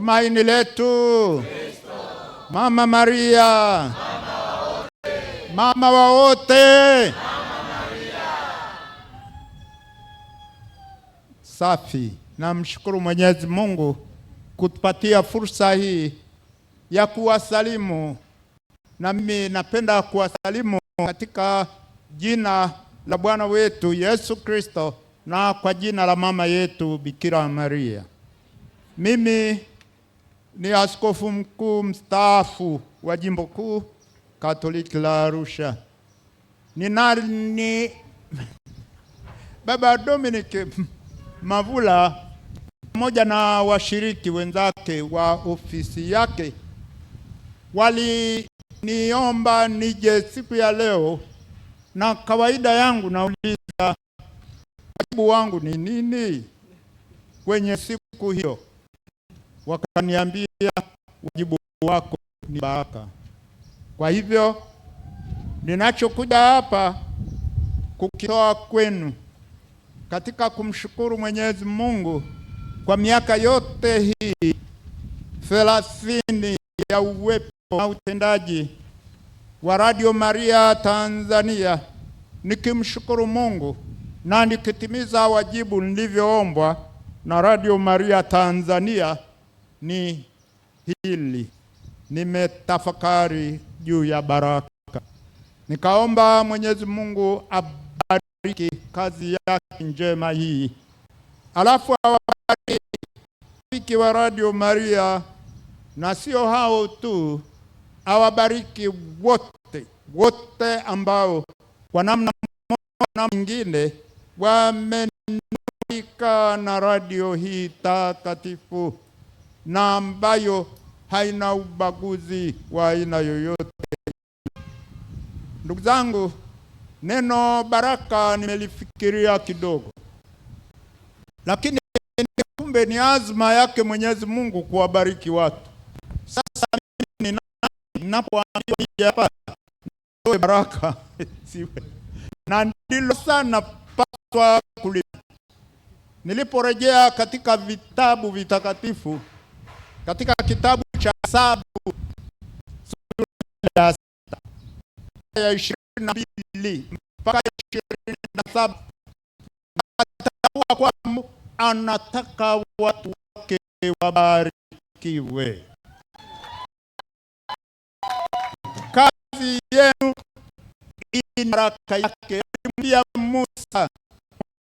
tumaini letu Kristo. Mama Maria, mama wa wote. Safi. Namshukuru Mwenyezi Mungu kutupatia fursa hii ya kuwasalimu, na mimi napenda kuwasalimu katika jina la Bwana wetu Yesu Kristo na kwa jina la mama yetu Bikira Maria. Mimi ni askofu mkuu mstaafu wa Jimbo Kuu Katoliki la Arusha. Ni Baba Dominic Mavula pamoja na washiriki wenzake wa ofisi yake waliniomba nije siku ya leo, na kawaida yangu nauliza wajibu wangu ni nini kwenye siku hiyo. Wakaniambia wajibu wako ni baraka. Kwa hivyo ninachokuja hapa kukitoa kwenu katika kumshukuru Mwenyezi Mungu kwa miaka yote hii 30 ya uwepo na utendaji wa Radio Maria Tanzania, nikimshukuru Mungu na nikitimiza wajibu nilivyoombwa na Radio Maria Tanzania. Ni hili, nimetafakari juu ya baraka, nikaomba Mwenyezi Mungu abariki kazi yake njema hii, alafu awabariki wa Radio Maria, na sio hao tu, awabariki wote ambao kwa namna moja na nyingine wamenufaika na radio hii takatifu na ambayo haina ubaguzi wa aina yoyote. Ndugu zangu, neno baraka nimelifikiria kidogo, lakini kumbe ni azma yake Mwenyezi Mungu kuwabariki watu. Sasa mimi ninapoambiwa hapa ndio baraka siwe, na ndilo sana paswa kulipa. Niliporejea katika vitabu vitakatifu, katika kitabu cha Hesabu sura ya 22 mpaka 27, atambua kwamba anataka watu wake wabarikiwe. Kazi yenu ina baraka yake. Alimwambia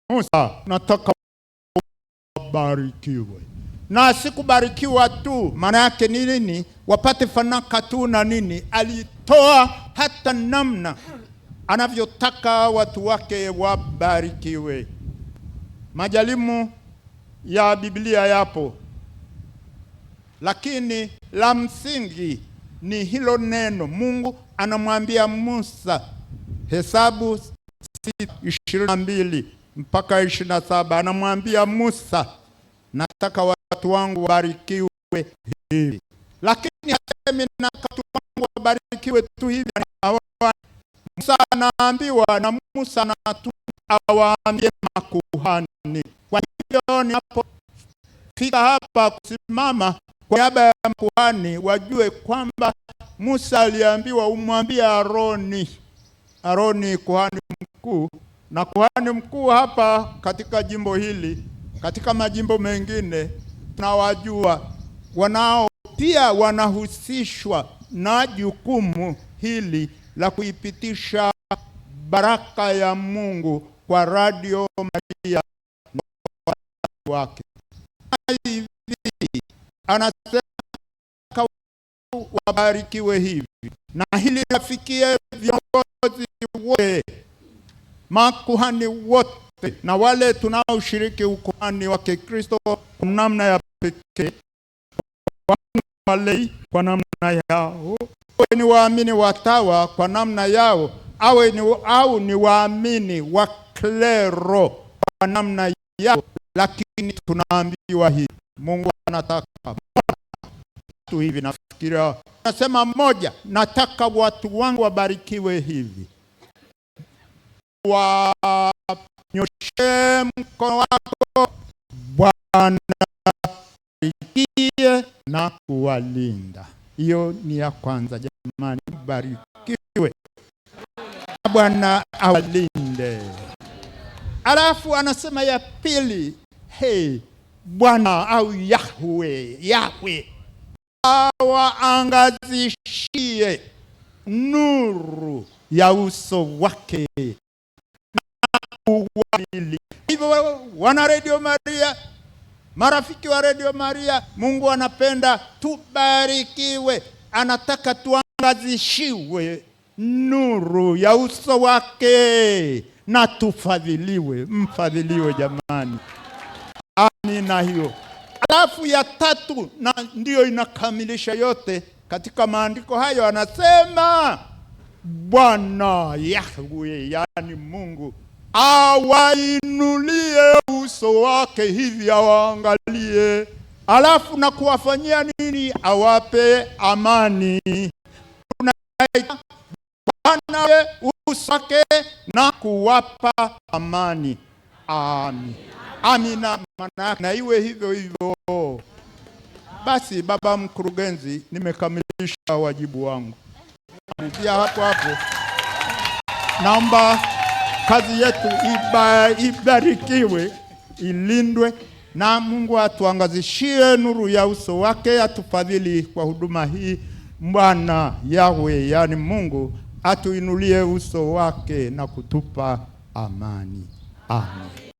Musa, nataka wabarikiwe. Na sikubarikiwa tu, maana yake ni nini? Wapate fanaka tu na nini? Alitoa hata namna anavyotaka watu wake wabarikiwe. Majalimu ya Biblia yapo, lakini la msingi ni hilo neno. Mungu anamwambia Musa, Hesabu 22 mpaka 27, anamwambia Musa, nataka watu wangu wabarikiwe hivi. Lakini hasemi nataka watu wangu wabarikiwe tu hivi. Musa anaambiwa, na Musa anatuma awaambie makuhani. Kwa hivyo ninapofika hapa kusimama kwa niaba ya makuhani, wajue kwamba Musa aliambiwa umwambie Aroni kuhani mkuu, na kuhani mkuu hapa katika jimbo hili, katika majimbo mengine tunawajua, wanao pia wanahusishwa na jukumu hili la kuipitisha baraka ya Mungu kwa Radio Maria na wake. Hivi anasema wabarikiwe hivi, na hili lafikie viongozi wote, makuhani wote, na wale tunaoshiriki ukuhani wa Kikristo kwa namna ya pekee, wale kwa namna yao, ni waamini watawa kwa namna yao, au ni waamini wa klero kwa namna yao. Lakini tunaambiwa hivi, Mungu anataka tu hivi. Nafikiria nasema moja, nataka watu wangu wabarikiwe hivi. Wanyoshe mkono wako, Bwana barikie na kuwalinda. Hiyo ni ya kwanza jamani, barikiwe. Bwana awalinde. Alafu anasema ya pili, Bwana au Yahwe awaangazishie nuru ya uso wake na kuwalinda. Hivyo wana Radio Maria, marafiki wa Radio Maria, Mungu anapenda tubarikiwe, anataka tuangazishiwe nuru ya uso wake na tufadhiliwe. Mfadhiliwe jamani. Amina hiyo. Alafu ya tatu, na ndiyo inakamilisha yote katika maandiko hayo, anasema Bwana Yahwe, yani Mungu, awainulie uso wake hivi awaangalie, alafu na kuwafanyia nini? Awape amani. Bwana uso wake na kuwapa amani. Amin. Amina. Na iwe hivyo hivyo. Basi Baba Mkurugenzi, nimekamilisha wajibu wangu. Pia hapo naomba kazi yetu ibarikiwe, ilindwe, na Mungu atuangazishie nuru ya uso wake, atufadhili kwa huduma hii. Bwana Yahwe, yani Mungu, atuinulie uso wake na kutupa amani. Amen.